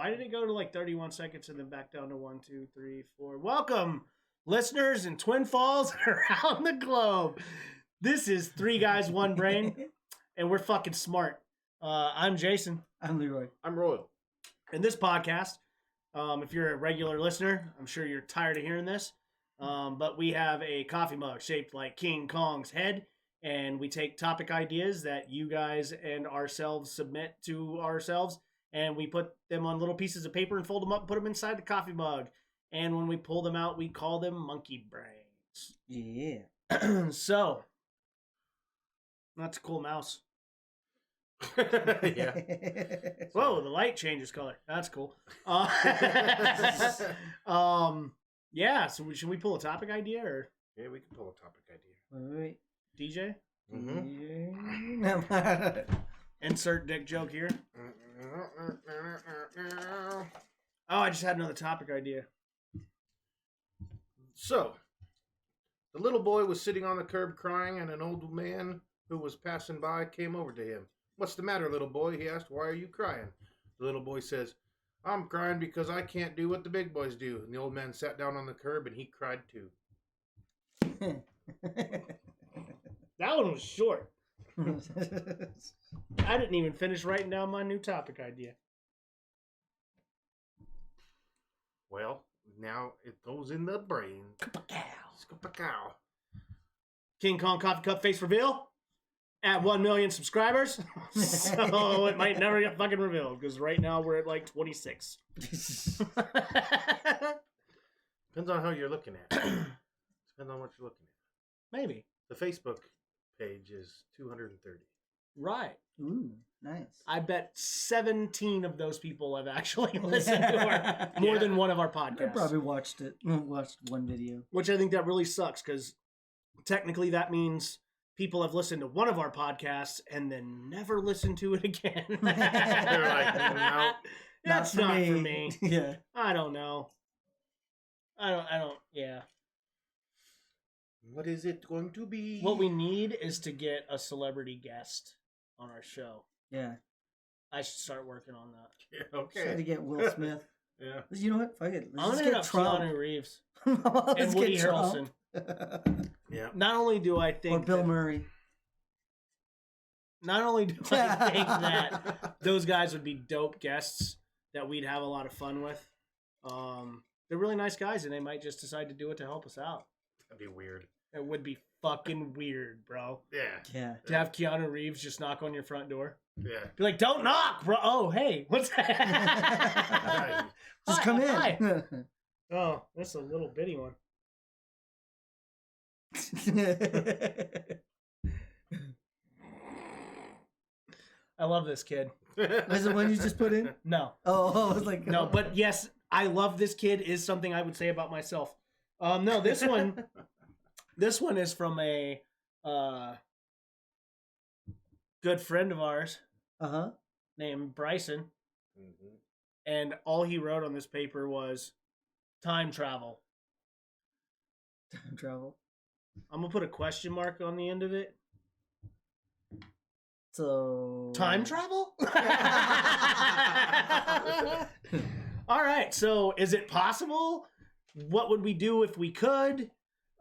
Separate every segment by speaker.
Speaker 1: Why did it go to like 31 seconds and then back down to 1, 2, 3, 4? Welcome, listeners in Twin Falls around the globe. This is Three Guys, One Brain, and we're fucking smart. I'm Jason.
Speaker 2: I'm Leroy.
Speaker 3: I'm Royal.
Speaker 1: In this podcast, if you're a regular listener, I'm sure you're tired of hearing this, but we have a coffee mug shaped like King Kong's head, and we take topic ideas that you guys and ourselves submit to ourselves, and we put them on little pieces of paper and fold them up and put them inside the coffee mug. And when we pull them out, we call them monkey brains.
Speaker 2: Yeah.
Speaker 1: So, that's a cool mouse.
Speaker 3: Yeah.
Speaker 1: Whoa, the light changes color. That's cool. Yeah, so should we pull a topic idea or
Speaker 3: Yeah, we can pull a topic idea.
Speaker 2: Wait.
Speaker 1: DJ?
Speaker 2: Mm-hmm.
Speaker 1: Insert dick joke here. Oh, I just had another topic idea.
Speaker 3: So, the little boy was sitting on the curb crying, and an old man who was passing by came over to him. "What's the matter, little boy?" he asked. "Why are you crying?" The little boy says, "I'm crying because I can't do what the big boys do." And the old man sat down on the curb, and he cried too.
Speaker 1: That one was short. I didn't even finish writing down my new topic idea.
Speaker 3: Well, now it goes in the brain. Skapakow.
Speaker 1: King Kong Coffee Cup face reveal at 1 million subscribers. So it might never get fucking revealed because right now we're at like 26.
Speaker 3: Depends on how you're looking at it. Depends on what you're looking at.
Speaker 1: Maybe.
Speaker 3: The Facebook page is 230.
Speaker 1: Right.
Speaker 2: Ooh, nice.
Speaker 1: I bet 17 of those people have actually listened to our, more than one of our
Speaker 2: I
Speaker 1: podcasts.
Speaker 2: probably watched one video.
Speaker 1: Which I think that really sucks because technically that means people have listened to one of our podcasts and then never listened to it again.
Speaker 3: They're like, no.
Speaker 1: That's not for me.
Speaker 2: Yeah.
Speaker 1: I don't know. I don't, yeah.
Speaker 3: What is it going to be?
Speaker 1: What we need is to get a celebrity guest on our show.
Speaker 2: Yeah.
Speaker 1: I should start working on that.
Speaker 3: Yeah,
Speaker 2: Try to
Speaker 3: okay.
Speaker 2: get Will Smith.
Speaker 3: Yeah.
Speaker 2: You know what? Fuck it.
Speaker 1: I'm
Speaker 2: Let's
Speaker 1: gonna hit
Speaker 2: get
Speaker 1: up
Speaker 2: Trump.
Speaker 1: Keanu Reeves
Speaker 2: Let's
Speaker 1: and Woody
Speaker 2: get Trump.
Speaker 1: Harrelson.
Speaker 3: Yeah.
Speaker 1: Not only do I
Speaker 2: Or
Speaker 1: think
Speaker 2: Bill Murray.
Speaker 1: Not only do I think that those guys would be dope guests that we'd have a lot of fun with, they're really nice guys and they might just decide to do it to help us out.
Speaker 3: That'd be weird.
Speaker 1: It would be fucking weird, bro.
Speaker 3: Yeah.
Speaker 2: Yeah.
Speaker 1: To have Keanu Reeves just knock on your front door.
Speaker 3: Yeah.
Speaker 1: Be like, don't knock, bro. Oh, hey, what's that?
Speaker 2: Just
Speaker 1: Hi,
Speaker 2: come in.
Speaker 1: hi. Oh, that's a little bitty one. I love this kid.
Speaker 2: Is it one you just put in?
Speaker 1: No.
Speaker 2: Oh, I was like,
Speaker 1: No, but yes, I love this kid is something I would say about myself. No, this one is from a good friend of ours
Speaker 2: Uh-huh.
Speaker 1: named Bryson,
Speaker 3: Mhm.
Speaker 1: and all he wrote on this paper was time travel.
Speaker 2: Time travel.
Speaker 1: I'm gonna put a question mark on the end of it.
Speaker 2: So
Speaker 1: Time travel? All right, so is it possible? What would we do if we could?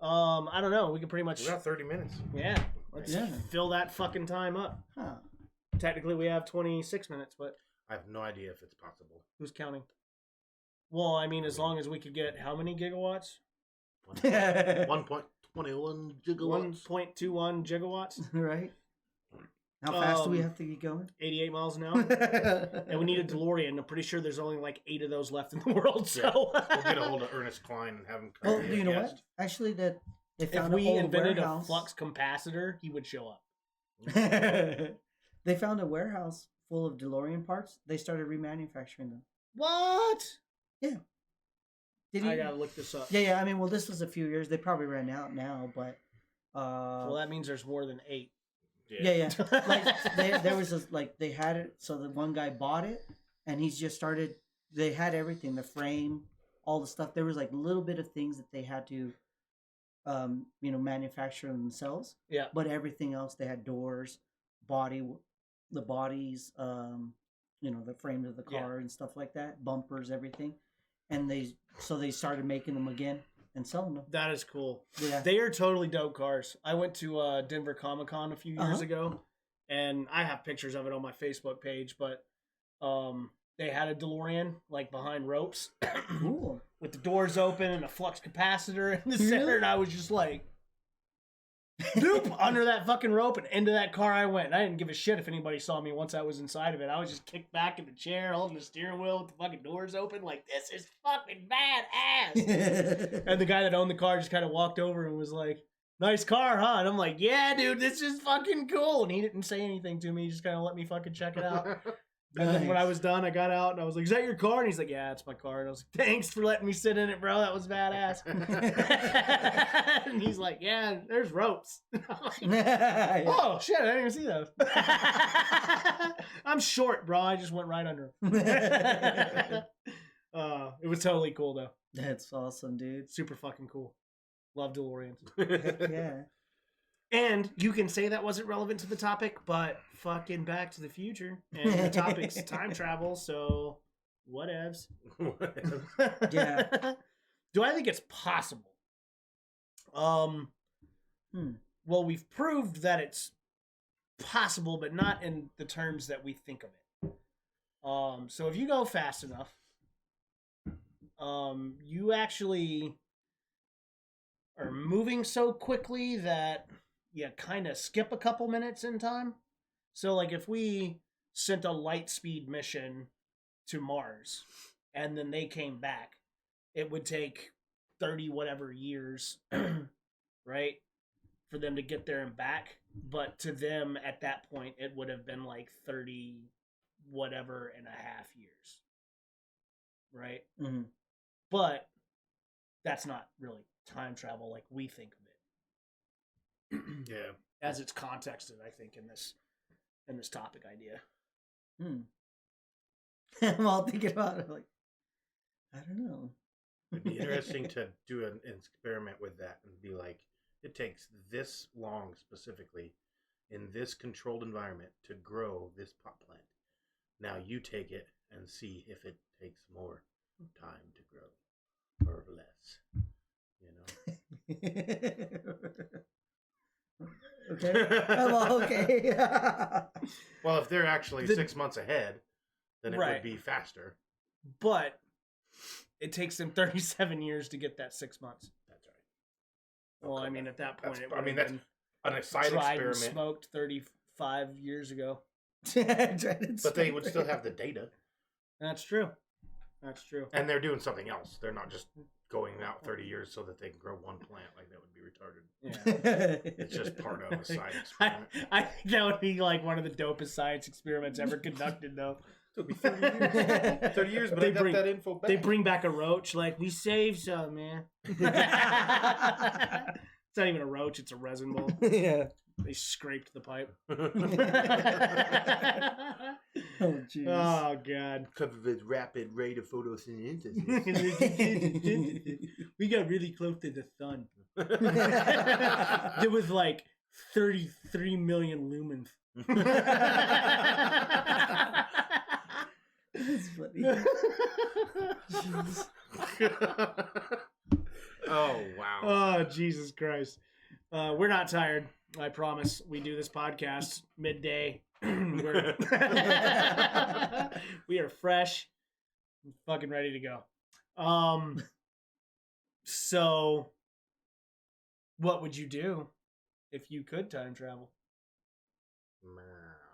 Speaker 1: I don't know. We could pretty much,
Speaker 3: We got 30 minutes.
Speaker 1: yeah. Let's
Speaker 2: Yeah.
Speaker 1: fill that fucking time up.
Speaker 2: Huh.
Speaker 1: Technically, we have 26 minutes, but
Speaker 3: I have no idea if it's possible.
Speaker 1: who's counting? Well, I mean, as long as we could get how many gigawatts?
Speaker 3: 1.21 gigawatts.
Speaker 1: 1.21 gigawatts,
Speaker 2: Right? How fast do we have to get going?
Speaker 1: 88 miles an hour. And we need a DeLorean. I'm pretty sure there's only like 8 of those left in the world. So
Speaker 3: We'll get a hold of Ernest Klein and have him come
Speaker 2: Well,
Speaker 3: be a
Speaker 2: you know
Speaker 3: guest.
Speaker 2: what? Actually, that they
Speaker 1: if
Speaker 2: found
Speaker 1: we
Speaker 2: an old
Speaker 1: invented a
Speaker 2: warehouse.
Speaker 1: flux capacitor, he would show up.
Speaker 2: They found a warehouse full of DeLorean parts. They started remanufacturing them.
Speaker 1: What?
Speaker 2: Did
Speaker 1: I
Speaker 2: you?
Speaker 1: gotta look this up.
Speaker 2: Yeah. I mean, well, this was a few years. They probably ran out now, but.
Speaker 1: Well, that means there's more than 8.
Speaker 2: Yeah. Like there was they had it. So the one guy bought it, and he's just started. They had everything, the frame, all the stuff. There was like a little bit of things that they had to, manufacture themselves.
Speaker 1: Yeah.
Speaker 2: But everything else, they had doors, the bodies, the frames of the car and stuff like that, bumpers, everything. And they started making them again and selling them.
Speaker 1: That is cool.
Speaker 2: Yeah.
Speaker 1: They are totally dope cars. I went to Denver Comic-Con a few years ago, and I have pictures of it on my Facebook page, but they had a DeLorean like behind ropes
Speaker 2: Cool.
Speaker 1: with the doors open and a flux capacitor in the center, and I was just like, doop, under that fucking rope and into that car I went. I didn't give a shit if anybody saw me once I was inside of it. I was just kicked back in the chair, holding the steering wheel with the fucking doors open, like, this is fucking badass. And the guy that owned the car just kind of walked over and was like, nice car, huh? And I'm like, yeah, dude, this is fucking cool. And he didn't say anything to me. He just kind of let me fucking check it out. And then when I was done, I got out and I was like, is that your car? And he's like, yeah, it's my car. And I was like, thanks for letting me sit in it, bro. That was badass. And he's like, yeah, there's ropes. Like, oh, shit, I didn't even see those. I'm short, bro. I just went right under him. It was totally cool, though.
Speaker 2: That's awesome, dude.
Speaker 1: Super fucking cool. Love DeLoreans.
Speaker 2: Yeah.
Speaker 1: And you can say that wasn't relevant to the topic, but fucking Back to the Future. And the topic's time travel, so whatevs.
Speaker 2: Yeah.
Speaker 1: Do I think it's possible? Well, we've proved that it's possible, but not in the terms that we think of it. So if you go fast enough, you actually are moving so quickly that you kind of skip a couple minutes in time. So, like, if we sent a light speed mission to Mars and then they came back, it would take 30 whatever years, right, for them to get there and back. But to them, at that point, it would have been like 30 whatever and a half years, right?
Speaker 2: Mm-hmm.
Speaker 1: But that's not really time travel like we think of it.
Speaker 3: Yeah.
Speaker 1: As it's contexted, I think, in this topic idea.
Speaker 2: I'm all thinking about it like, I don't know.
Speaker 3: It'd be interesting to do an experiment with that and be like, it takes this long specifically in this controlled environment to grow this pot plant. Now you take it and see if it takes more time to grow or less. You know?
Speaker 2: Okay. Well, okay.
Speaker 3: Well, if they're actually 6 months ahead, then it would be faster.
Speaker 1: But it takes them 37 years to get that 6 months.
Speaker 3: That's right.
Speaker 1: Well, I mean, at that point,
Speaker 3: that's an side
Speaker 1: tried
Speaker 3: experiment.
Speaker 1: And smoked 35 years ago.
Speaker 3: But they would still have the data.
Speaker 1: That's true. That's true.
Speaker 3: And they're doing something else. They're not just going out 30 years so that they can grow one plant. Like, that would be retarded.
Speaker 1: Yeah.
Speaker 3: It's just part of a science experiment.
Speaker 1: I think that would be like one of the dopest science experiments ever conducted, though.
Speaker 3: It'll be 30 years. 30 years, but I got that info back.
Speaker 1: They bring back a roach, like, we saved some, man. It's not even a roach, it's a resin ball.
Speaker 2: Yeah.
Speaker 1: They scraped the pipe.
Speaker 2: Oh, jeez.
Speaker 1: Oh, God.
Speaker 3: Because of its rapid rate of photosynthesis.
Speaker 1: We got really close to the sun. There was like 33 million lumens.
Speaker 2: That's funny.
Speaker 3: Oh, wow.
Speaker 1: Oh, Jesus Christ. We're not tired. I promise. We do this podcast midday. We are fresh, fucking ready to go. So what would you do if you could time travel?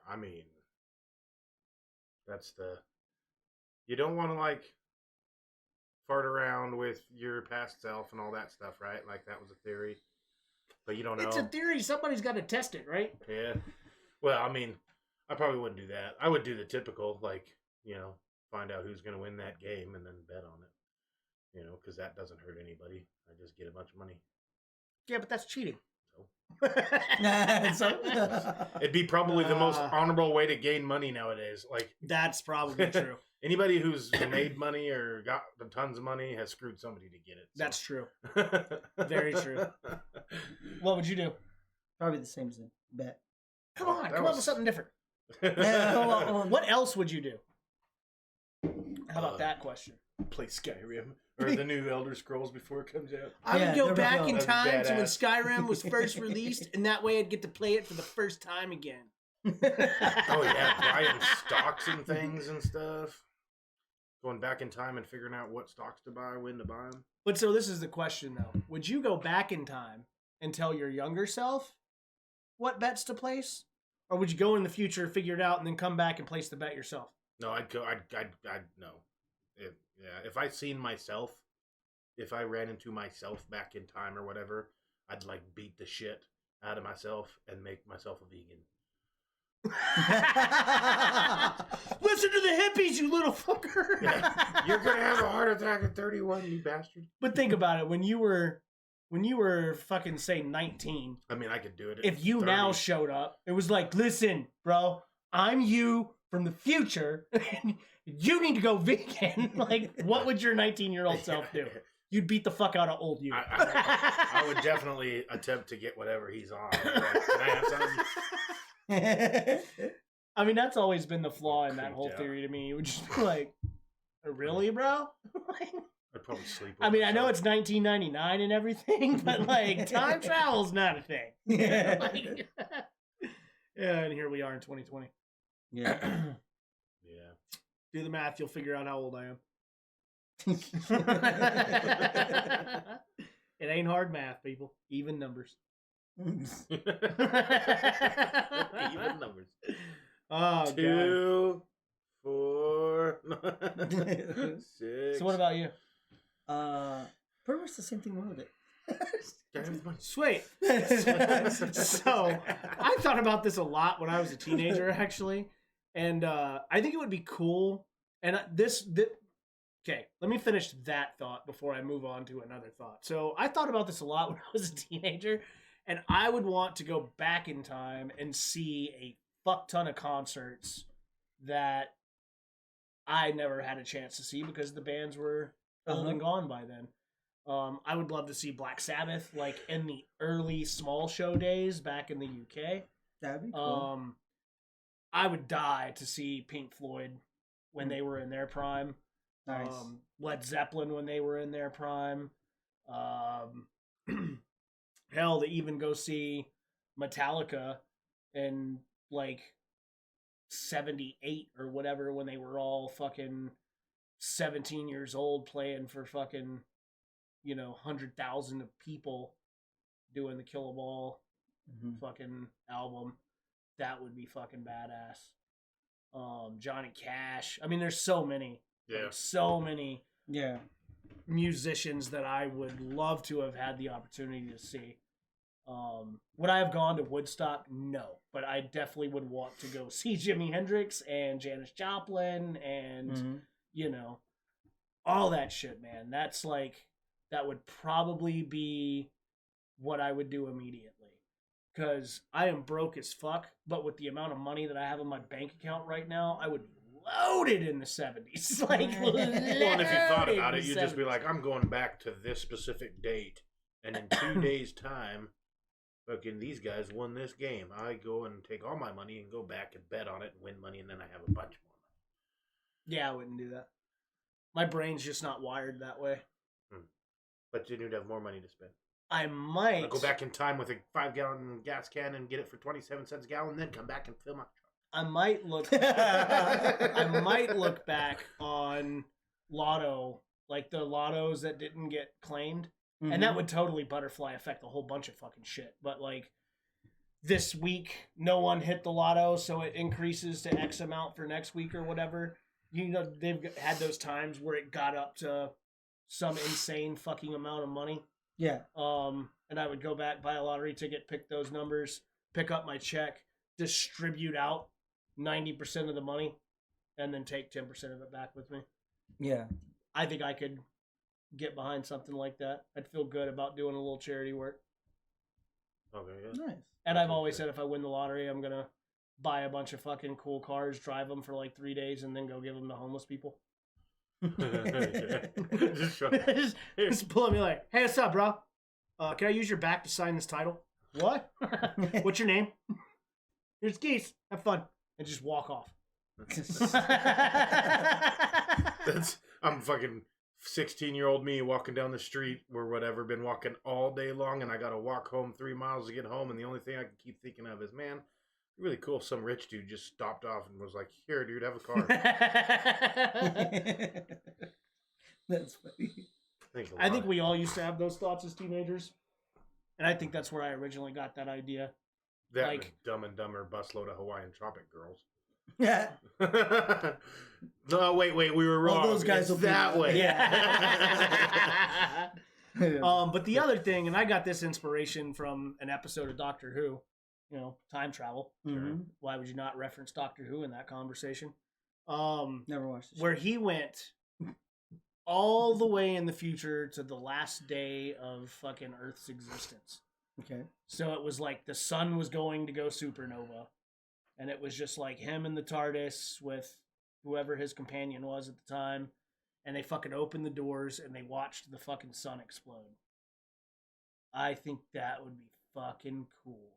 Speaker 3: I mean, you don't want to, like, fart around with your past self and all that stuff, right? Like, that was a theory. But you don't know.
Speaker 1: It's a theory. Somebody's got to test it, right?
Speaker 3: Yeah. Well, I mean, I probably wouldn't do that. I would do the typical, like, find out who's going to win that game and then bet on it. Because that doesn't hurt anybody. I just get a bunch of money.
Speaker 1: Yeah, but that's cheating.
Speaker 2: So?
Speaker 3: It'd be probably the most honorable way to gain money nowadays. Like,
Speaker 1: that's probably true.
Speaker 3: Anybody who's made money or got tons of money has screwed somebody to get it. So.
Speaker 1: That's true. Very true. What would you do?
Speaker 2: Probably the same as a bet.
Speaker 1: Come on, come up with something different.
Speaker 2: Well,
Speaker 1: What else would you do? How about that question?
Speaker 3: Play Skyrim or the new Elder Scrolls before it comes out.
Speaker 1: I
Speaker 2: Yeah,
Speaker 1: would go
Speaker 2: they're
Speaker 1: back
Speaker 2: real.
Speaker 1: in
Speaker 3: That'd be
Speaker 1: time to when
Speaker 3: badass.
Speaker 1: Skyrim was first released, and that way I'd get to play it for the first time again.
Speaker 3: Oh yeah, buying stocks and things and stuff. Going back in time and figuring out what stocks to buy, when to buy them.
Speaker 1: But so this is the question though: would you go back in time and tell your younger self what bets to place, or would you go in the future, figure it out, and then come back and place the bet yourself?
Speaker 3: No, I'd go. I'd no. If I seen myself, if I ran into myself back in time or whatever, I'd like beat the shit out of myself and make myself a vegan.
Speaker 1: Listen to the hippies, you little fucker.
Speaker 3: You're gonna have a heart attack at 31, you bastard.
Speaker 1: But think about it: when you were fucking say 19,
Speaker 3: I mean, I could do it.
Speaker 1: if you
Speaker 3: 30.
Speaker 1: now showed up, it was like, listen, bro, I'm you from the future, and you need to go vegan. Like, what would your 19-year-old self do? You'd beat the fuck out of old you.
Speaker 3: I would definitely attempt to get whatever he's on. Like, can I have some?
Speaker 1: I mean, that's always been the flaw in that
Speaker 3: Creeped
Speaker 1: whole
Speaker 3: out.
Speaker 1: theory to me. You would just be like, really, bro?
Speaker 3: I'd probably sleep.
Speaker 1: I
Speaker 3: with
Speaker 1: mean, I know
Speaker 3: myself.
Speaker 1: it's 1999 and everything, but like, time travel's not a thing.
Speaker 2: Yeah.
Speaker 1: Like, yeah, and here we are in 2020.
Speaker 2: Yeah.
Speaker 3: Yeah.
Speaker 1: Do the math, you'll figure out how old I am. It ain't hard math, people. Even numbers.
Speaker 3: Even numbers.
Speaker 1: Oh, God.
Speaker 3: 2, 4, 6.
Speaker 1: So what about you?
Speaker 2: Pretty much the same thing with it.
Speaker 1: Sweet. So I thought about this a lot when I was a teenager, actually, and I think it would be cool. And okay, let me finish that thought before I move on to another thought. So I thought about this a lot when I was a teenager, and I would want to go back in time and see a fuck ton of concerts that I never had a chance to see because the bands were old and gone by then. I would love to see Black Sabbath, like in the early small show days back in the UK.
Speaker 2: That'd be cool.
Speaker 1: I would die to see Pink Floyd when they were in their prime.
Speaker 2: Nice.
Speaker 1: Led Zeppelin when they were in their prime. Hell, to even go see Metallica in like 78 or whatever when they were all fucking 17 years old playing for fucking 100,000 of people doing the Kill 'Em All fucking album. That would be fucking badass. Johnny Cash. I mean, there's so many.
Speaker 3: Yeah.
Speaker 1: Like, so many
Speaker 2: Yeah.
Speaker 1: musicians that I would love to have had the opportunity to see. Would I have gone to Woodstock? No. But I definitely would want to go see Jimi Hendrix and Janis Joplin and, all that shit, man. That's like, that would probably be what I would do immediately. Because I am broke as fuck, but with the amount of money that I have in my bank account right now, I would be loaded in the 70s. Like,
Speaker 3: Well, and if you thought
Speaker 1: loaded
Speaker 3: about
Speaker 1: in
Speaker 3: it,
Speaker 1: the
Speaker 3: you'd just be
Speaker 1: 70s.
Speaker 3: like, I'm going back to this specific date, and in 2 days' time, fucking these guys won this game. I go and take all my money and go back and bet on it and win money, and then I have a bunch more money.
Speaker 1: Yeah, I wouldn't do that. My brain's just not wired that way.
Speaker 3: But then you'd have more money to spend.
Speaker 1: I might
Speaker 3: I'd go back in time with a 5-gallon gas can and get it for 27 cents a gallon, then come back and fill my truck.
Speaker 1: I might look back on lotto, like the lottos that didn't get claimed. And that would totally butterfly affect a whole bunch of fucking shit. But like this week, no one hit the lotto, so it increases to X amount for next week or whatever. They've had those times where it got up to some insane fucking amount of money.
Speaker 2: Yeah.
Speaker 1: And I would go back, buy a lottery ticket, pick those numbers, pick up my check, distribute out 90% of the money, and then take 10% of it back with me.
Speaker 2: Yeah.
Speaker 1: I think I could get behind something like that. I'd feel good about doing a little charity work.
Speaker 3: Okay, yeah.
Speaker 2: Nice.
Speaker 1: And I've always said if I win the lottery, I'm going to buy a bunch of fucking cool cars, drive them for like 3 days, and then go give them to homeless people.
Speaker 3: Just show-
Speaker 1: just pull up and be like, hey, what's up, bro? Can I use your back to sign this title? What? What's your name? Here's keys. Have fun. And just walk off.
Speaker 3: I'm fucking 16-year-old me walking down the street or whatever, been walking all day long, and I got to walk home 3 miles to get home, and the only thing I can keep thinking of is, man, really cool. Some rich dude just stopped off and was like, "Here, dude, have a car."
Speaker 2: That's funny.
Speaker 1: I think we all used to have those thoughts as teenagers, and I think that's where I originally got that idea.
Speaker 3: that
Speaker 1: like-
Speaker 3: and Dumb and Dumber busload of Hawaiian Tropic girls.
Speaker 2: Yeah.
Speaker 3: No, wait, we were
Speaker 2: Well,
Speaker 3: wrong.
Speaker 2: those guys
Speaker 3: It's
Speaker 2: will be-
Speaker 3: that way.
Speaker 1: Yeah. But the other thing, and I got this inspiration from an episode of Doctor Who, time travel.
Speaker 2: Mhm.
Speaker 1: Why would you not reference Doctor Who in that conversation?
Speaker 2: Never watched the show.
Speaker 1: Where he went all the way in the future to the last day of fucking Earth's existence.
Speaker 2: Okay.
Speaker 1: So it was like the sun was going to go supernova, and it was just like him in the TARDIS with whoever his companion was at the time, and they fucking opened the doors and they watched the fucking sun explode. I think that would be fucking cool.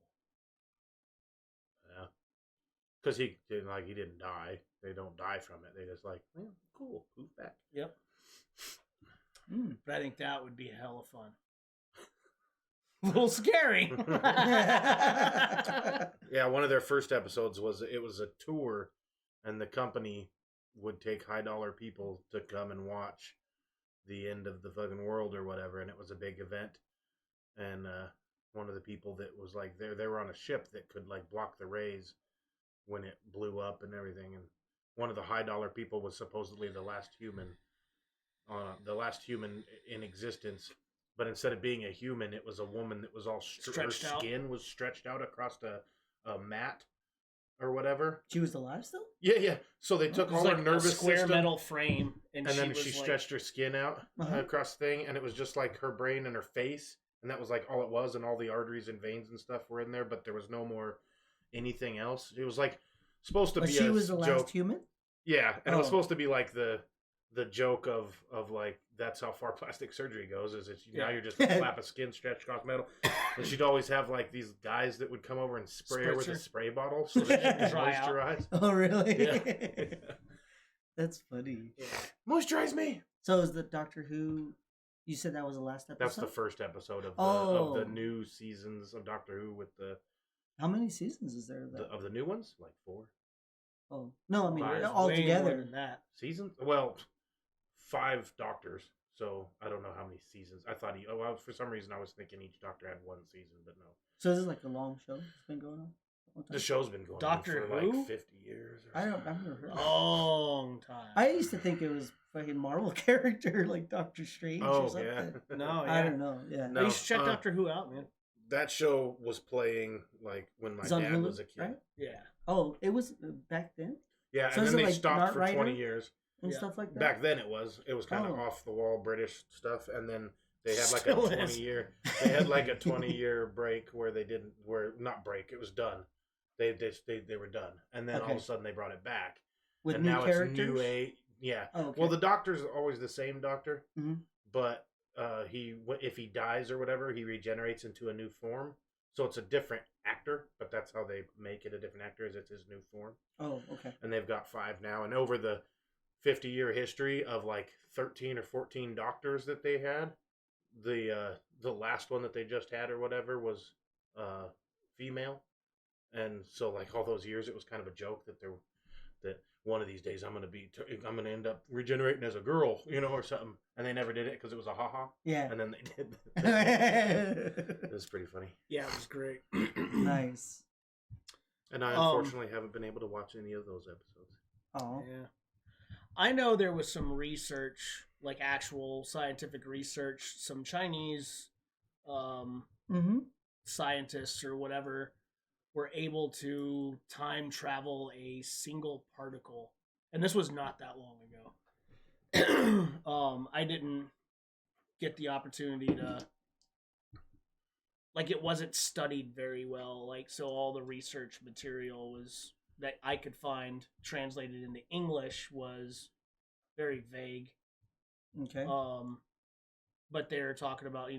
Speaker 3: Yeah. Because he didn't die. They don't die from it. They just like, yeah, cool, poof back.
Speaker 1: Yep. But I think that would be hella fun. A little scary.
Speaker 3: Yeah, one of their first episodes was a tour, and the company would take high dollar people to come and watch the end of the fucking world or whatever, and it was a big event. And one of the people that was like they were on a ship that could like block the rays when it blew up and everything, and one of the high dollar people was supposedly the last human in existence. But instead of being a human, it was a woman that was all
Speaker 1: Stretched
Speaker 3: her
Speaker 1: out.
Speaker 3: skin was stretched out across a mat or whatever.
Speaker 2: She was alive still?
Speaker 3: Yeah. So they
Speaker 1: It
Speaker 3: took
Speaker 1: was
Speaker 3: all
Speaker 1: like
Speaker 3: her nervous
Speaker 1: a square
Speaker 3: system,
Speaker 1: metal frame, and
Speaker 3: then
Speaker 1: was
Speaker 3: she
Speaker 1: like,
Speaker 3: stretched her skin out
Speaker 2: Uh-huh.
Speaker 3: across the thing, and it was just like her brain and her face, and that was like all it was, and all the arteries and veins and stuff were in there, but there was no more anything else. It was like supposed to
Speaker 2: But
Speaker 3: be
Speaker 2: she
Speaker 3: a
Speaker 2: was the last
Speaker 3: joke.
Speaker 2: human?
Speaker 3: Yeah, and it was
Speaker 2: Oh.
Speaker 3: supposed to be like the joke of like that's how far plastic surgery goes. Is it's now
Speaker 1: Yeah.
Speaker 3: you're just a flap of skin stretched across metal, and she'd always have like these guys that would come over and spray her with a
Speaker 1: Spritzer.
Speaker 3: spray bottle so that she could
Speaker 1: Dry out.
Speaker 3: moisturize.
Speaker 2: Oh, really?
Speaker 3: Yeah.
Speaker 2: That's funny.
Speaker 1: yeah.
Speaker 3: Moisturize me.
Speaker 2: So is the Doctor Who? You said that was the last episode.
Speaker 3: That's the first episode of
Speaker 2: Oh.
Speaker 3: the new seasons of Doctor Who with the
Speaker 2: How many seasons is there?
Speaker 3: of the new ones, like 4
Speaker 2: Oh no, I mean
Speaker 3: Five.
Speaker 2: all
Speaker 1: Way more
Speaker 2: together.
Speaker 1: than that.
Speaker 3: seasons. Well, 5 doctors. So I don't know how many seasons. I thought for some reason I was thinking each Doctor had 1 season, but no.
Speaker 2: So this is like a long show that's been going on. What
Speaker 3: The
Speaker 2: time?
Speaker 3: show's been going
Speaker 1: Doctor
Speaker 3: on for
Speaker 1: Who?
Speaker 3: like 50 years. Or
Speaker 2: I've
Speaker 3: something.
Speaker 2: never heard. Of it.
Speaker 1: Long time.
Speaker 2: I used to think it was fucking Marvel character like Doctor Strange or
Speaker 3: Oh
Speaker 2: something.
Speaker 3: yeah.
Speaker 1: No,
Speaker 2: I don't know. Yeah.
Speaker 3: No.
Speaker 1: You should check Doctor Who out, man.
Speaker 3: That show was playing like when my
Speaker 2: It's on
Speaker 3: dad
Speaker 2: Hulu,
Speaker 3: was a kid.
Speaker 2: right?
Speaker 1: Yeah.
Speaker 2: Oh, it was back then
Speaker 3: Yeah,
Speaker 2: So
Speaker 3: and
Speaker 2: is
Speaker 3: then
Speaker 2: it
Speaker 3: they
Speaker 2: like
Speaker 3: stopped
Speaker 2: Knight
Speaker 3: for
Speaker 2: Rider?
Speaker 3: 20 years.
Speaker 2: and
Speaker 1: Yeah.
Speaker 2: stuff like that.
Speaker 3: Back then it was kind of
Speaker 2: Oh.
Speaker 3: off the wall British stuff, and then they had like
Speaker 1: Still
Speaker 3: a 20
Speaker 1: is.
Speaker 3: year. They had like a 20-year break where they didn't. Where not break. It was done. They were done, and then all of
Speaker 2: Okay.
Speaker 3: a sudden they brought it back.
Speaker 2: with
Speaker 3: and
Speaker 2: new
Speaker 3: now
Speaker 2: characters.
Speaker 3: it's new age. Yeah.
Speaker 2: Oh, okay.
Speaker 3: Well, the doctor's always the same doctor,
Speaker 2: Mhm.
Speaker 3: but if he dies or whatever, he regenerates into a new form. So it's a different actor, but that's how they make it a different actor. Is it's his new form,
Speaker 2: Oh, okay.
Speaker 3: and they've got 5 now. And over the 50-year history of like 13 or 14 doctors that they had, the last one that they just had or whatever was female, and so like all those years, it was kind of a joke that one of these days I'm gonna end up regenerating as a girl, or something. And they never did it because it was a haha.
Speaker 2: Yeah.
Speaker 3: And then they did. It was pretty funny.
Speaker 1: Yeah, it was great.
Speaker 2: Nice.
Speaker 3: And I unfortunately haven't been able to watch any of those episodes.
Speaker 2: Oh.
Speaker 1: Yeah. I know there was some research, like actual scientific research, some Chinese
Speaker 2: Mm-hmm.
Speaker 1: scientists or whatever were able to time travel a single particle. And this was not that long ago. I didn't get the opportunity to, like, it wasn't studied very well. Like, so all the research material was that I could find translated into English was very vague.
Speaker 2: Okay.
Speaker 1: But they're talking about,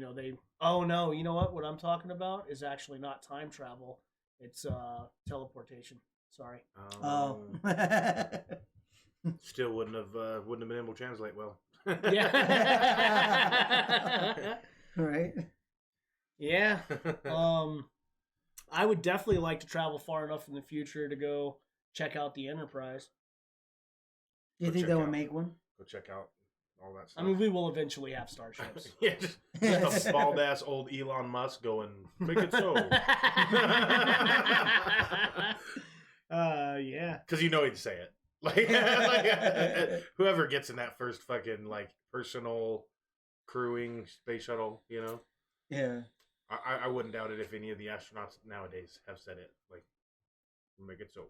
Speaker 1: oh no, you know what I'm talking about is actually not time travel. It's teleportation. Sorry.
Speaker 2: Oh.
Speaker 3: Still wouldn't have been able to translate well.
Speaker 1: Yeah.
Speaker 2: Right.
Speaker 1: Yeah. I would definitely like to travel far enough in the future to go check out the Enterprise.
Speaker 2: Do you
Speaker 3: Go
Speaker 2: think
Speaker 3: check
Speaker 2: they would
Speaker 3: out-
Speaker 2: make one?
Speaker 3: Go check out all that stuff.
Speaker 1: I mean, we will eventually have starships.
Speaker 3: yeah, just a bald ass old Elon Musk going, make it so.
Speaker 1: Yeah.
Speaker 3: Because you know he'd say it. Like, whoever gets in that first fucking like personal crewing space shuttle, you know.
Speaker 2: Yeah.
Speaker 3: I wouldn't doubt it if any of the astronauts nowadays have said it. Like, make it so.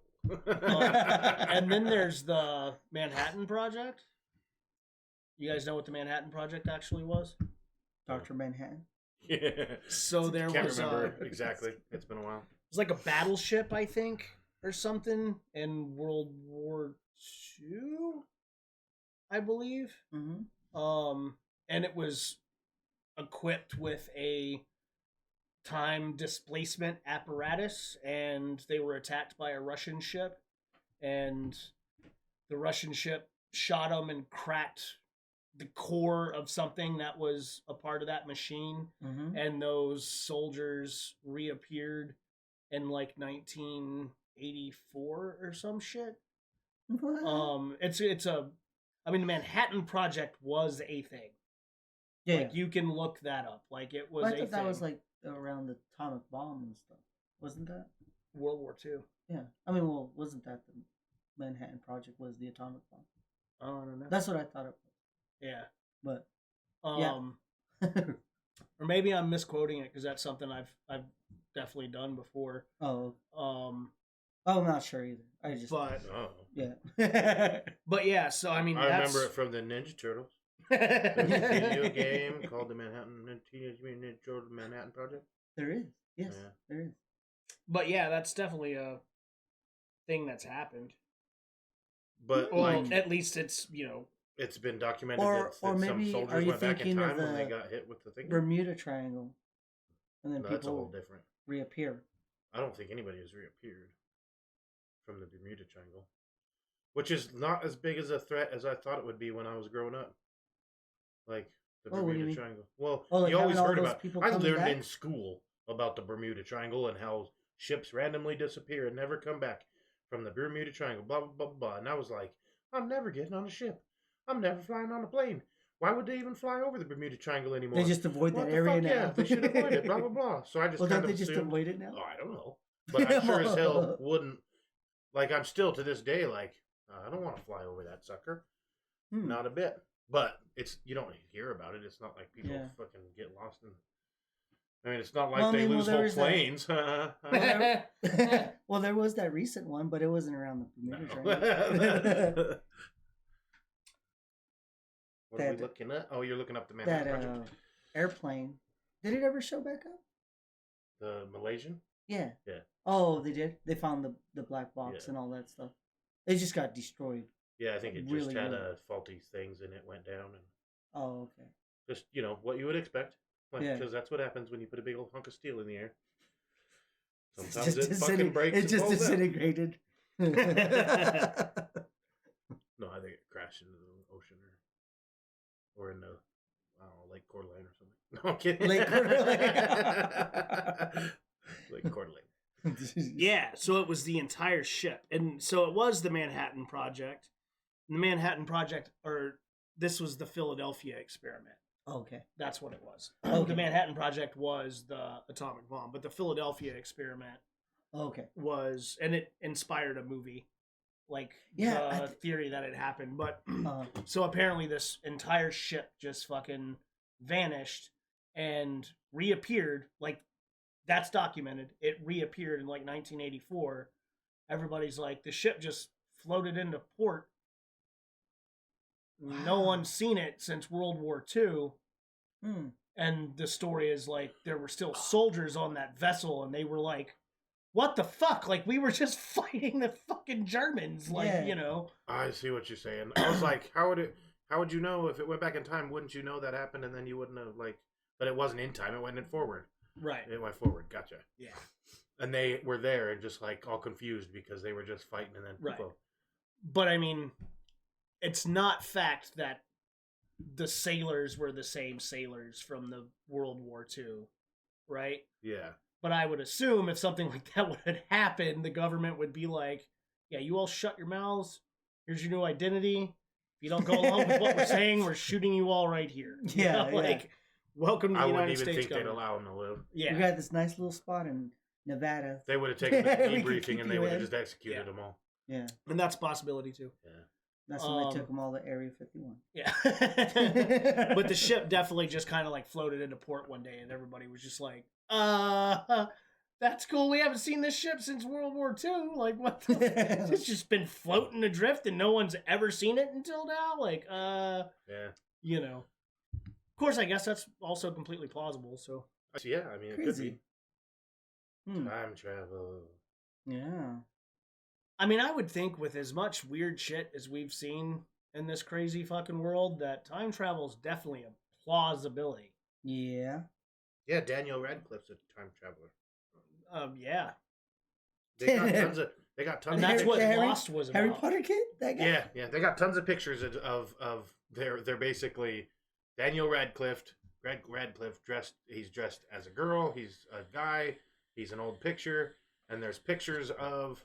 Speaker 1: And then there's the Manhattan Project. You guys know what the Manhattan Project actually was?
Speaker 2: Dr. Manhattan.
Speaker 3: yeah.
Speaker 1: So there
Speaker 3: Can't
Speaker 1: was
Speaker 3: remember exactly. It's been a while.
Speaker 1: it was like a battleship, I think, or something in World War II, I believe.
Speaker 2: Mm-hmm.
Speaker 1: And it was equipped with a time displacement apparatus, and they were attacked by a Russian ship, and the Russian ship shot them and cracked the core of something that was a part of that machine,
Speaker 2: Mm-hmm.
Speaker 1: and those soldiers reappeared in like 1984 or some shit. It's a I mean, the Manhattan Project was a thing.
Speaker 2: yeah.
Speaker 1: Like, you can look that up. Like, it was
Speaker 2: I
Speaker 1: a
Speaker 2: thought that
Speaker 1: thing.
Speaker 2: was like around the atomic bomb and stuff. Wasn't that?
Speaker 1: World War II.
Speaker 2: Yeah. I mean, well, wasn't that the Manhattan Project was the atomic bomb?
Speaker 1: I don't know.
Speaker 2: That's what I thought it
Speaker 1: Yeah.
Speaker 2: was.
Speaker 1: Or maybe I'm misquoting it because that's something I've definitely done before.
Speaker 2: Oh,
Speaker 1: Um,
Speaker 2: I'm not sure either. I just
Speaker 1: but
Speaker 3: Oh.
Speaker 2: yeah.
Speaker 1: yeah. So I mean,
Speaker 3: I
Speaker 1: that's...
Speaker 3: remember it from the Ninja Turtles. There's a video game called the Teenage Mutant Ninja Turtles Manhattan Project.
Speaker 2: There is. Yes,
Speaker 3: Yeah.
Speaker 2: there is.
Speaker 1: But yeah, that's definitely a thing that's happened.
Speaker 3: But
Speaker 1: Well,
Speaker 3: like,
Speaker 1: at least it's
Speaker 3: it's been documented
Speaker 2: Or-
Speaker 3: that
Speaker 2: or
Speaker 3: some
Speaker 2: maybe,
Speaker 3: soldiers
Speaker 2: are you
Speaker 3: went back in
Speaker 2: thinking of
Speaker 3: time when they
Speaker 2: the
Speaker 3: got hit with the thing.
Speaker 2: Bermuda Triangle, and then
Speaker 3: No, that's a whole
Speaker 2: people
Speaker 3: different.
Speaker 2: reappear.
Speaker 3: I don't think anybody has reappeared from the Bermuda Triangle, which is not as big as a threat as I thought it would be when I was growing up. Like the
Speaker 2: Oh, what do you
Speaker 3: Bermuda
Speaker 2: mean?
Speaker 3: Triangle. Well,
Speaker 2: Oh, like
Speaker 3: you always
Speaker 2: having all
Speaker 3: heard
Speaker 2: those
Speaker 3: about.
Speaker 2: people
Speaker 3: I
Speaker 2: coming
Speaker 3: learned
Speaker 2: back?
Speaker 3: in school about the Bermuda Triangle and how ships randomly disappear and never come back from the Bermuda Triangle. Blah blah blah blah. And I was like, I'm never getting on a ship. I'm never flying on a plane. Why would they even fly over the Bermuda Triangle anymore?
Speaker 2: They just avoid
Speaker 3: What
Speaker 2: that
Speaker 3: the
Speaker 2: area
Speaker 3: fuck?
Speaker 2: now.
Speaker 3: Yeah, they should avoid it. Blah blah blah. So I just
Speaker 2: Well,
Speaker 3: kind
Speaker 2: don't
Speaker 3: of
Speaker 2: they just
Speaker 3: assumed.
Speaker 2: avoid it now?
Speaker 3: Oh, I don't know. But I sure as hell wouldn't. Like, I'm still to this day like, I don't want to fly over that sucker.
Speaker 2: Hmm.
Speaker 3: Not a bit. But it's, you don't hear about it. It's not like people
Speaker 2: Yeah.
Speaker 3: fucking get lost in. I mean, it's not like
Speaker 2: Well, I
Speaker 3: they
Speaker 2: mean,
Speaker 3: lose
Speaker 2: well,
Speaker 3: whole
Speaker 2: there is that-
Speaker 3: planes.
Speaker 2: Well, there was that recent one, but it wasn't around the Bermuda Triangle.
Speaker 3: No. What are we
Speaker 2: That-
Speaker 3: looking at? Oh, you're looking up the Manhattan
Speaker 2: that
Speaker 3: Project.
Speaker 2: airplane. Did it ever show back up?
Speaker 3: The Malaysian?
Speaker 2: Yeah.
Speaker 3: Yeah.
Speaker 2: Oh, they did. They found the black box
Speaker 3: Yeah.
Speaker 2: and all that stuff. It just got destroyed.
Speaker 3: Yeah, I think it just
Speaker 2: Really,
Speaker 3: had
Speaker 2: really.
Speaker 3: faulty things and it went down. And
Speaker 2: Oh, okay.
Speaker 3: just, what you would expect.
Speaker 2: Yeah.
Speaker 3: Because that's what happens when you put a big old hunk of steel in the air.
Speaker 2: It's
Speaker 3: Sometimes
Speaker 2: just
Speaker 3: it fucking breaks
Speaker 2: It
Speaker 3: and
Speaker 2: just
Speaker 3: falls out.
Speaker 2: disintegrated.
Speaker 3: No, I think it crashed into the ocean or in the, I don't know, Lake Coeur d'Alene or something. No, I'm kidding.
Speaker 2: Lake Coeur d'Alene.
Speaker 3: Lake Coeur d'Alene.
Speaker 1: Yeah, so it was the entire ship. And so it was the Manhattan Project. The Manhattan Project, or this was the Philadelphia experiment.
Speaker 2: Okay.
Speaker 1: That's what it was.
Speaker 2: Okay.
Speaker 1: The Manhattan Project was the atomic bomb, but the Philadelphia experiment
Speaker 2: Okay.
Speaker 1: was, and it inspired a movie, like
Speaker 2: Yeah, I
Speaker 1: the theory that it happened. But
Speaker 2: Uh,
Speaker 1: so apparently this entire ship just fucking vanished and reappeared. Like, that's documented. It reappeared in like 1984. Everybody's like, the ship just floated into port. No
Speaker 2: Wow.
Speaker 1: one's seen it since World War II.
Speaker 2: hmm.
Speaker 1: And the story is like, there were still soldiers on that vessel, and they were like, what the fuck? Like, we were just fighting the fucking Germans. Like,
Speaker 2: Yeah.
Speaker 3: I see what you're saying. I was like, how would you know if it went back in time? Wouldn't you know that happened and then you wouldn't have, like, but it wasn't in time. It went in forward.
Speaker 1: Right.
Speaker 3: It went forward. Gotcha.
Speaker 1: Yeah.
Speaker 3: And they were there and just like all confused because they were just fighting and then
Speaker 1: Right.
Speaker 3: poof.
Speaker 1: But I mean, it's not fact that the sailors were the same sailors from the World War II, right?
Speaker 3: Yeah.
Speaker 1: But I would assume if something like that would happen, the government would be like, yeah, you all shut your mouths. Here's your new identity. If you don't go along with what we're saying, we're shooting you all right here. You
Speaker 2: Yeah,
Speaker 1: know,
Speaker 2: yeah.
Speaker 1: like, welcome to the
Speaker 3: I wouldn't
Speaker 1: United
Speaker 3: even
Speaker 1: States
Speaker 3: think they'd
Speaker 1: government.
Speaker 3: allow him to live.
Speaker 1: Yeah.
Speaker 2: We got this nice little spot in Nevada.
Speaker 3: They would have taken the
Speaker 2: We could
Speaker 3: debriefing
Speaker 2: keep
Speaker 3: and they
Speaker 2: you
Speaker 3: would have
Speaker 2: in.
Speaker 3: just executed
Speaker 1: Yeah.
Speaker 3: them all.
Speaker 2: Yeah,
Speaker 1: And that's a possibility too.
Speaker 3: Yeah.
Speaker 2: that's when they took them all to Area 51.
Speaker 1: Yeah. But the ship definitely just kind of like floated into port one day and everybody was just like, that's cool. We haven't seen this ship since World War II. Like, what the It's just been floating adrift and no one's ever seen it until now. Like,
Speaker 3: Yeah.
Speaker 1: you know. Of course, I guess that's also completely plausible. So,
Speaker 3: Yeah, I mean, it could
Speaker 2: Crazy.
Speaker 3: be.
Speaker 2: Hmm.
Speaker 3: Time travel.
Speaker 2: Yeah.
Speaker 1: I mean, I would think with as much weird shit as we've seen in this crazy fucking world, that time travel is definitely a plausibility.
Speaker 2: Yeah.
Speaker 3: Yeah, Daniel Radcliffe's a time traveler.
Speaker 1: Yeah.
Speaker 3: They got tons of. They got tons.
Speaker 1: And
Speaker 3: of
Speaker 1: that's what
Speaker 3: pictures.
Speaker 1: Lost was about.
Speaker 2: Harry Potter kid? That guy?
Speaker 3: Yeah, yeah. They got tons of pictures of they're basically Daniel Radcliffe. Radcliffe dressed. He's dressed as a girl. He's a guy. He's an old picture, and there's pictures of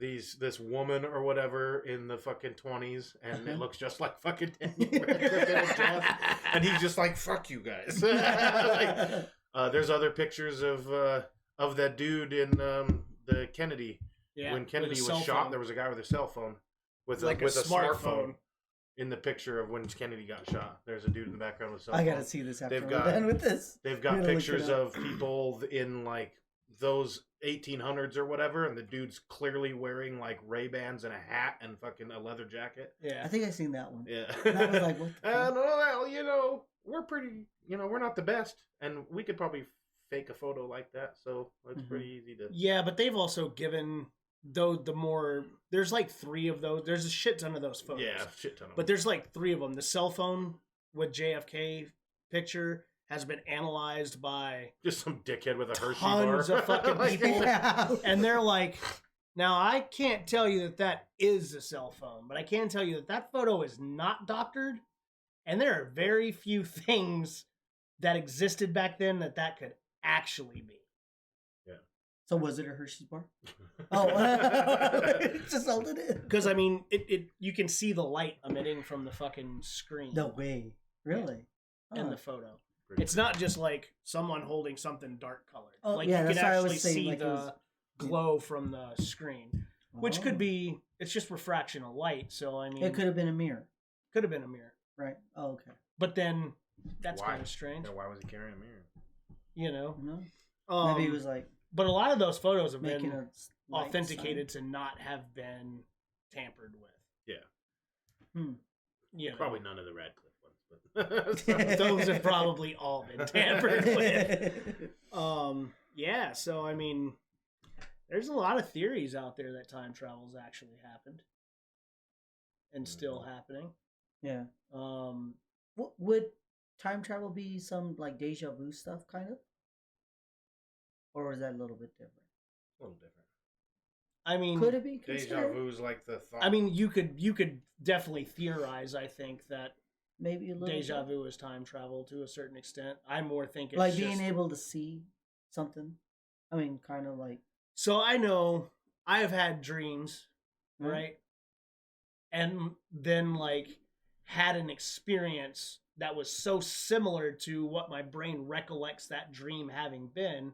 Speaker 3: this woman or whatever in the fucking 20s, and it looks just like fucking Daniel Radcliffe in a dress, and he's just like, "Fuck you guys." Like, there's other pictures of that dude in the Kennedy.
Speaker 1: Yeah,
Speaker 3: When
Speaker 1: with
Speaker 3: Kennedy
Speaker 1: a
Speaker 3: was
Speaker 1: cell
Speaker 3: shot,
Speaker 1: phone.
Speaker 3: there was a guy with a cell phone with
Speaker 1: Like a
Speaker 3: with a
Speaker 1: smartphone.
Speaker 3: smartphone in the picture of when Kennedy got shot. There's a dude in the background with a cell
Speaker 2: I
Speaker 3: phone.
Speaker 2: gotta see this after
Speaker 3: They've
Speaker 2: we're
Speaker 3: got-
Speaker 2: done with this.
Speaker 3: They've
Speaker 2: I'm
Speaker 3: got
Speaker 2: gonna look it
Speaker 3: pictures
Speaker 2: up.
Speaker 3: of people in like those 1800s or whatever, and the dude's clearly wearing like Ray-Bans and a hat and fucking a leather jacket.
Speaker 1: Yeah.
Speaker 2: I think I seen that one.
Speaker 3: Yeah.
Speaker 2: And I was like, what the fuck?
Speaker 3: And well, we're pretty, we're not the best, and we could probably fake a photo like that, so it's
Speaker 2: Mhm.
Speaker 3: pretty easy to.
Speaker 1: Yeah, but they've also given there's like 3 of those. There's a shit ton of those photos.
Speaker 3: Yeah, shit ton of
Speaker 1: But
Speaker 3: them.
Speaker 1: there's like 3 of them. The cell phone with JFK picture has been analyzed by
Speaker 3: Just some dickhead with a Hershey
Speaker 1: tons
Speaker 3: bar.
Speaker 1: of fucking
Speaker 3: Like,
Speaker 1: people.
Speaker 2: Yeah.
Speaker 1: and they're like, now I can't tell you that is a cell phone, but I can tell you that photo is not doctored, and there are very few things that existed back then that could actually be.
Speaker 2: So was it a Hershey's bar? Oh, just holding it.
Speaker 1: Because I mean, it you can see the light emitting from the fucking screen
Speaker 2: No way. Really?
Speaker 1: in
Speaker 2: Oh.
Speaker 1: the photo.
Speaker 3: Pretty
Speaker 1: It's not just like someone holding something dark colored.
Speaker 2: Oh,
Speaker 1: like
Speaker 2: yeah,
Speaker 1: you can
Speaker 2: that's why I
Speaker 1: actually
Speaker 2: was saying,
Speaker 1: see
Speaker 2: like, it
Speaker 1: the
Speaker 2: was-
Speaker 1: glow from the screen, which
Speaker 2: Oh.
Speaker 1: could be it's just refraction of light. So I mean,
Speaker 2: It could have been a mirror,
Speaker 1: could have been a mirror,
Speaker 2: right? Oh, okay.
Speaker 1: but then that's
Speaker 3: Why?
Speaker 1: kind of strange,
Speaker 3: Yeah, why was he carrying a mirror?
Speaker 1: you know.
Speaker 2: No? Maybe he was like
Speaker 1: But a lot of those photos have
Speaker 2: making
Speaker 1: been
Speaker 2: a light
Speaker 1: authenticated to not have been tampered with.
Speaker 3: Yeah.
Speaker 2: Hmm.
Speaker 1: You know,
Speaker 3: Probably none of the Radcliffe ones, but
Speaker 1: those have probably all been tampered with.
Speaker 2: sign.
Speaker 1: Yeah, so I mean, there's a lot of theories out there that time travel's actually happened and still happening.
Speaker 2: Yeah.
Speaker 1: Um,
Speaker 2: Would time travel be some like deja vu stuff, kind of? Or is that a little bit different?
Speaker 3: a little different.
Speaker 1: I mean,
Speaker 2: Could it be
Speaker 3: Deja
Speaker 2: considered?
Speaker 3: vu's like the thought.
Speaker 1: I mean, you could definitely theorize. I think that
Speaker 2: Maybe a little
Speaker 1: deja
Speaker 2: bit?
Speaker 1: vu is time travel to a certain extent. I more think it's
Speaker 2: Like
Speaker 1: just,
Speaker 2: being able to see something. I mean, kind of like
Speaker 1: So I know I have had dreams,
Speaker 2: Mhm.
Speaker 1: right? And then like had an experience that was so similar to what my brain recollects that dream having been.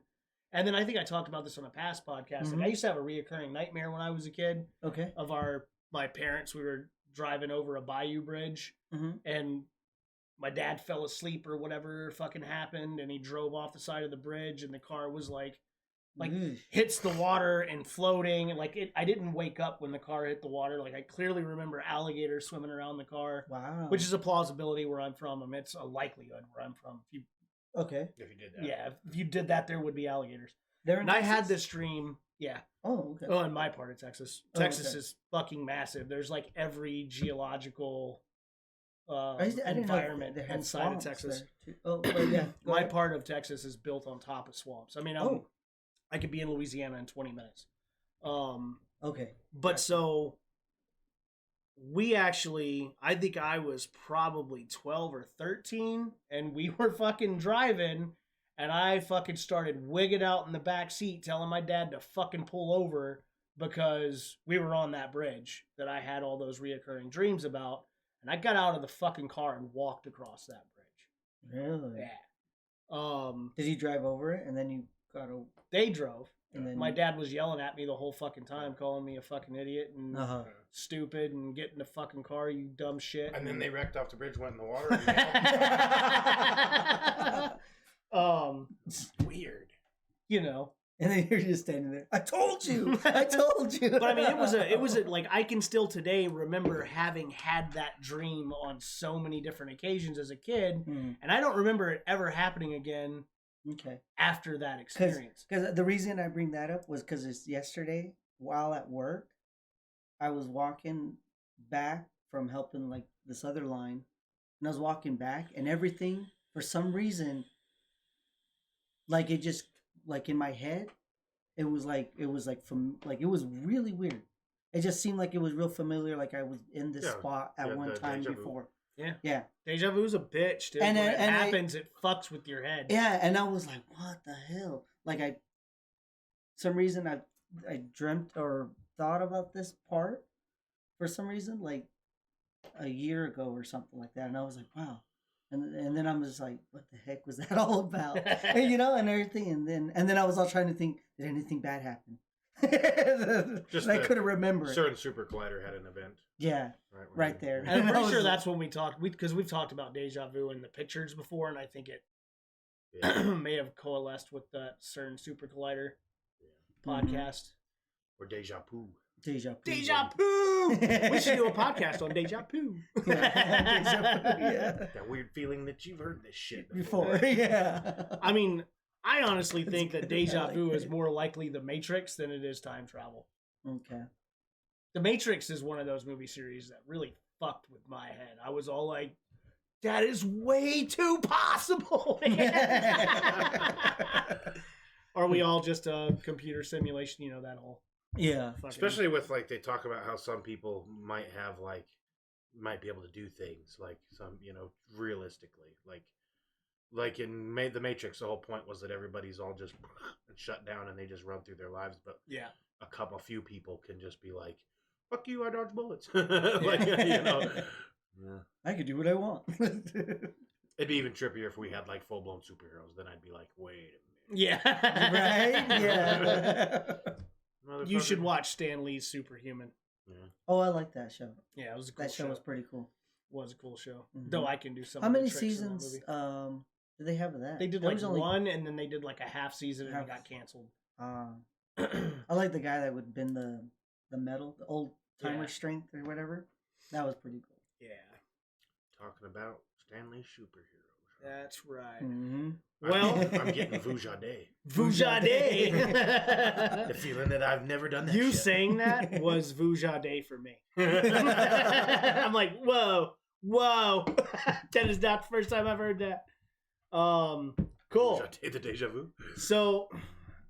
Speaker 1: And then I think I talked about this on a past podcast. Like
Speaker 2: Mhm.
Speaker 1: I used to have a reoccurring nightmare when I was a kid
Speaker 2: okay.
Speaker 1: of my parents. We were driving over a bayou bridge
Speaker 2: Mm-hmm.
Speaker 1: and my dad fell asleep or whatever fucking happened, and he drove off the side of the bridge, and the car was like hits the water and floating, and like I didn't wake up when the car hit the water. Like I clearly remember alligators swimming around the car,
Speaker 2: Wow.
Speaker 1: which is a plausibility where I'm from. I mean, it's a likelihood where I'm from. If you
Speaker 2: okay.
Speaker 3: if you did that.
Speaker 1: if you did that, there would be alligators.
Speaker 2: They're in
Speaker 1: And I had
Speaker 2: Texas?
Speaker 1: this dream. Yeah.
Speaker 2: Oh, okay.
Speaker 1: Oh, in my part of Texas.
Speaker 2: Oh,
Speaker 1: Texas
Speaker 2: okay.
Speaker 1: is fucking massive. There's like every geological
Speaker 2: I didn't know
Speaker 1: environment
Speaker 2: they had
Speaker 1: inside of
Speaker 2: swamps
Speaker 1: Texas.
Speaker 2: there, too. Oh, well, yeah. Go
Speaker 1: My
Speaker 2: ahead.
Speaker 1: part of Texas is built on top of swamps. I mean,
Speaker 2: Oh.
Speaker 1: I could be in Louisiana in 20 minutes.
Speaker 2: Okay.
Speaker 1: But so we actually, I think I was probably 12 or 13, and we were fucking driving, and I fucking started wigging out in the back seat, telling my dad to fucking pull over because we were on that bridge that I had all those reoccurring dreams about, and I got out of the fucking car and walked across that bridge.
Speaker 2: Really?
Speaker 1: Yeah.
Speaker 2: Did you drive over it and then you got a?
Speaker 1: They drove.
Speaker 2: And then
Speaker 1: My dad was yelling at me the whole fucking time, calling me a fucking idiot and stupid and get in the fucking car, you dumb shit.
Speaker 3: And then they wrecked off the bridge, went in the water.
Speaker 1: It's weird, you know.
Speaker 2: And then you're just standing there. I told you. I told you.
Speaker 1: But I mean, it was a like I can still today remember having had that dream on so many different occasions as a kid, and I don't remember it ever happening again.
Speaker 2: Okay.
Speaker 1: After that experience.
Speaker 2: Because the reason I bring that up was because it's yesterday while at work, I was walking back from helping like this other line, and I was walking back, and everything for some reason, like it just like in my head, it was from like it was really weird. It just seemed like it was real familiar, like I was in this spot at one time before.
Speaker 1: Yeah. Deja vu's a bitch, dude. And when it happens, it fucks with your head.
Speaker 2: Yeah, and I was like, what the hell? Like some reason I dreamt or thought about this part for some reason, like a year ago or something like that. And I was like, wow. And then I'm just like, what the heck was that all about? And, you know, and everything. And then I was all trying to think, did anything bad happen? Just I couldn't remember.
Speaker 3: CERN Super Collider had an event.
Speaker 2: Yeah, right there.
Speaker 1: And I'm pretty sure that's when we talked, because we've talked about deja vu in the pictures before, and I think it may have coalesced with the CERN Super Collider podcast.
Speaker 3: Or Deja Vu.
Speaker 2: Deja Vu.
Speaker 1: Deja Vu! We should do a podcast on Deja Vu.
Speaker 3: That weird feeling that you've heard this shit
Speaker 2: before. Yeah.
Speaker 1: I mean, I honestly think that Deja Vu is more likely The Matrix than it is time travel.
Speaker 2: Okay.
Speaker 1: The Matrix is one of those movie series that really fucked with my head. I was all like, that is way too possible. Are we all just a computer simulation? You know, that whole...
Speaker 2: Yeah.
Speaker 3: Especially with, like, they talk about how some people might be able to do things, like, some, you know, realistically. Like in The Matrix, the whole point was that everybody's all just shut down and they just run through their lives. But
Speaker 1: yeah,
Speaker 3: a few people can just be like, fuck you, I dodge bullets. Like, you know. Yeah.
Speaker 2: I could do what I want.
Speaker 3: It'd be even trippier if we had, like, full-blown superheroes. Then I'd be like, wait a minute.
Speaker 1: Yeah.
Speaker 2: Right? Yeah.
Speaker 1: You should watch Stan Lee's Superhuman.
Speaker 3: Yeah.
Speaker 2: Oh, I like that show.
Speaker 1: Yeah, it was a cool show.
Speaker 2: That show was pretty cool.
Speaker 1: Was a cool show. Mm-hmm. Though I can do some.
Speaker 2: How many seasons did they have of that?
Speaker 1: They did like one, and then they did like a half season, and it got canceled.
Speaker 2: I like the guy that would bend the metal, the old timer strength or whatever. That was pretty cool.
Speaker 1: Yeah.
Speaker 3: Talking about Stanley superheroes.
Speaker 1: That's right.
Speaker 2: Mm-hmm.
Speaker 3: Well, I'm getting Vujade.
Speaker 1: Vujade.
Speaker 3: The feeling that I've never done that.
Speaker 1: You
Speaker 3: shit.
Speaker 1: saying that was Vujade for me. I'm like, whoa. That is not the first time I've heard that. Cool.
Speaker 3: Vujade, the deja vu.
Speaker 1: So,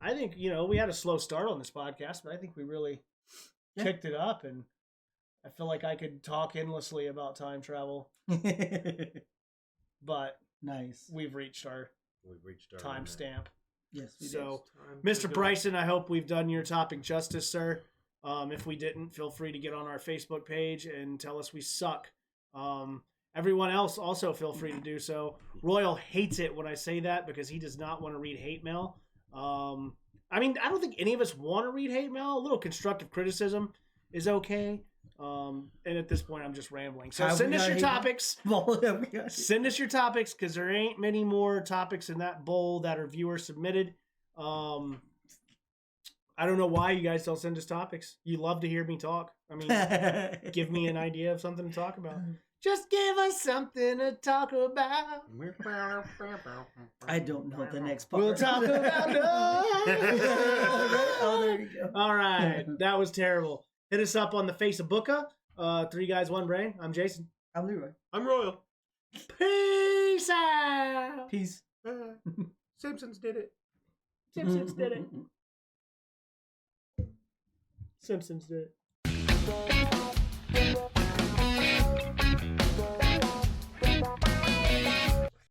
Speaker 1: I think, you know, we had a slow start on this podcast, but I think we really kicked it up, and I feel like I could talk endlessly about time travel. But
Speaker 2: nice.
Speaker 1: We've reached our time stamp.
Speaker 2: Yes.
Speaker 1: So, Mr. Bryson, I hope we've done your topic justice, sir. If we didn't, feel free to get on our Facebook page and tell us we suck. Everyone else also feel free to do so. Royal hates it when I say that because he does not want to read hate mail. I mean, I don't think any of us want to read hate mail. A little constructive criticism is okay. And at this point, I'm just rambling. So send us your topics. Send us your topics because there ain't many more topics in that bowl that are viewer submitted. I don't know why you guys don't send us topics. You love to hear me talk. I mean, give me an idea of something to talk about. Just give us something to talk about.
Speaker 2: I don't know the next part.
Speaker 1: We'll talk about
Speaker 2: Oh, there you go.
Speaker 1: All right. That was terrible. Hit us up on the Facebooka. 3 Guys, 1 Brain. I'm Jason.
Speaker 2: I'm Leroy.
Speaker 3: I'm Royal.
Speaker 1: Peace out.
Speaker 2: Peace.
Speaker 3: Simpsons did it.
Speaker 1: Simpsons did it. Simpsons did it.